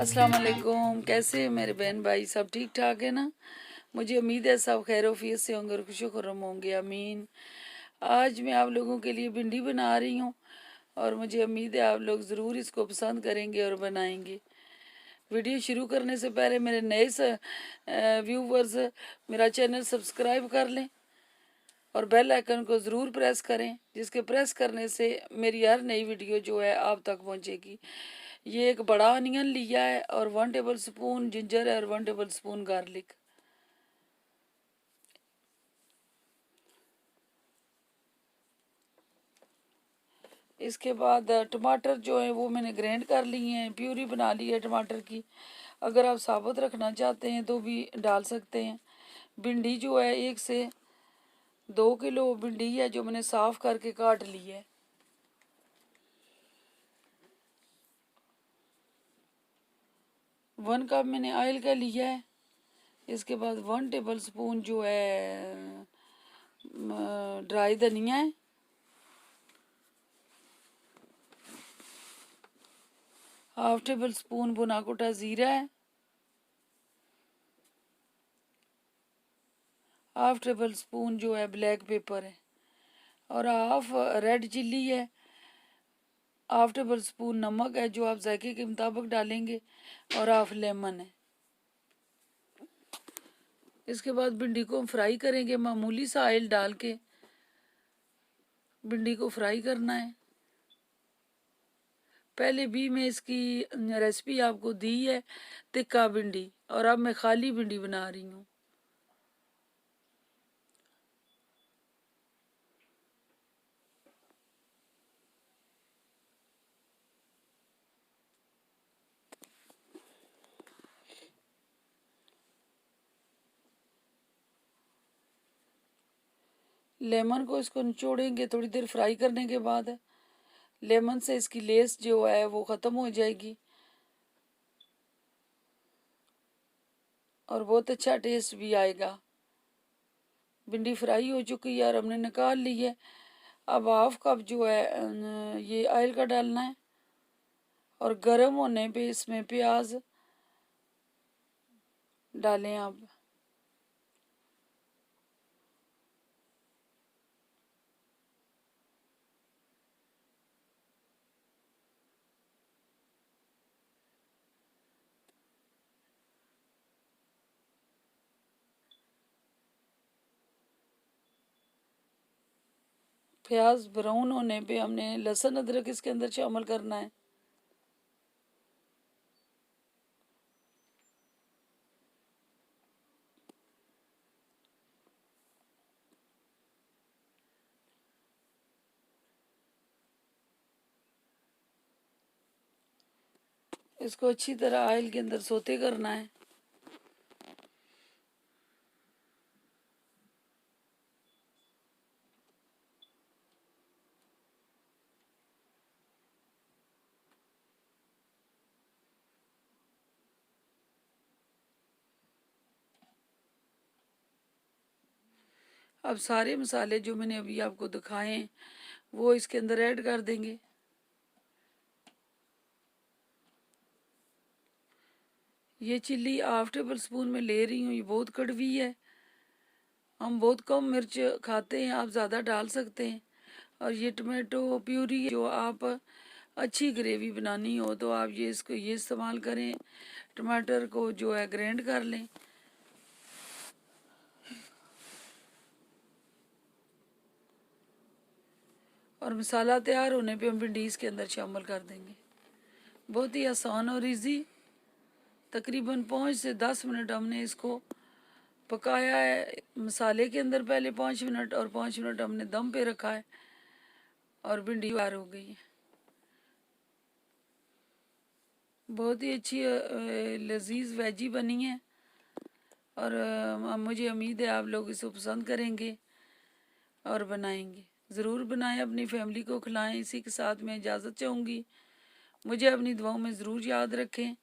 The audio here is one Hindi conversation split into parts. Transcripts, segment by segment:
अस्सलाम वालेकुम। कैसे हैं मेरे बहन भाई? सब ठीक ठाक है ना? मुझे उम्मीद है सब खैर वफियत से होंगे और खुशो खुर्रम होंगे, आमीन। आज मैं आप लोगों के लिए भिंडी बना रही हूँ और मुझे उम्मीद है आप लोग ज़रूर इसको पसंद करेंगे और बनाएंगे। वीडियो शुरू करने से पहले मेरे नए व्यूवर्स मेरा चैनल सब्सक्राइब कर लें और बेल आइकन को ज़रूर प्रेस करें, जिसके प्रेस करने से मेरी हर नई वीडियो जो है आप तक पहुंचेगी। ये एक बड़ा अनियन लिया है और 1 टेबल स्पून जिंजर है और 1 टेबल स्पून गार्लिक। इसके बाद टमाटर जो है वो मैंने ग्राइंड कर लिए हैं, प्यूरी बना ली है टमाटर की। अगर आप साबुत रखना चाहते हैं तो भी डाल सकते हैं। भिंडी जो है 1 से 2 किलो भिंडी है जो मैंने साफ़ करके काट ली है। वन कप मैंने ऑयल का लिया है। इसके बाद 1 टेबल स्पून जो है ड्राई धनिया है। हाफ टेबल स्पून भुना कुटा ज़ीरा है। हाफ टेबल स्पून जो है ब्लैक पेपर है और हाफ रेड चिल्ली है। हाफ टेबल स्पून नमक है जो आप जायके के मुताबिक डालेंगे और हाफ लेमन है। इसके बाद भिंडी को हम फ्राई करेंगे। मामूली सा ऑयल डाल के भिंडी को फ्राई करना है। पहले भी मैं इसकी रेसिपी आपको दी है टिक्का भिंडी, और अब मैं खाली भिंडी बना रही हूँ। लेमन को इसको निचोड़ेंगे थोड़ी देर फ्राई करने के बाद। लेमन से इसकी लेस जो है वो ख़त्म हो जाएगी और बहुत अच्छा टेस्ट भी आएगा। भिंडी फ्राई हो चुकी है और हमने निकाल ली है। अब हाफ कप जो है ये ऑयल का डालना है और गर्म होने पे इसमें प्याज डालें आप। प्याज ब्राउन होने पे हमने लहसुन अदरक इसके अंदर शामिल करना है। इसको अच्छी तरह ऑयल के अंदर सोते करना है। अब सारे मसाले जो मैंने अभी आपको दिखाए हैं वो इसके अंदर ऐड कर देंगे। ये चिल्ली हाफ टेबल स्पून में ले रही हूँ, ये बहुत कड़वी है। हम बहुत कम मिर्च खाते हैं, आप ज़्यादा डाल सकते हैं। और ये टमाटो प्यूरी जो आप अच्छी ग्रेवी बनानी हो तो आप ये इस्तेमाल करें। टमाटर को जो है ग्राइंड कर लें। और मसाला तैयार होने पे हम भिंडी इसके अंदर शामिल कर देंगे। बहुत ही आसान और इजी। तकरीबन 5 से 10 मिनट हमने इसको पकाया है मसाले के अंदर, पहले 5 मिनट और 5 मिनट हमने दम पे रखा है और भिंडी तैयार हो गई है। बहुत ही अच्छी लजीज वेजी बनी है और मुझे उम्मीद है आप लोग इसको पसंद करेंगे और बनाएंगे। ज़रूर बनाएं, अपनी फैमिली को खिलाएं। इसी के साथ मैं इजाज़त चाहूँगी। मुझे अपनी दुआओं में ज़रूर याद रखें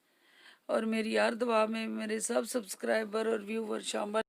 और मेरी हर दुआ में मेरे सब सब्सक्राइबर और व्यूवर शामिल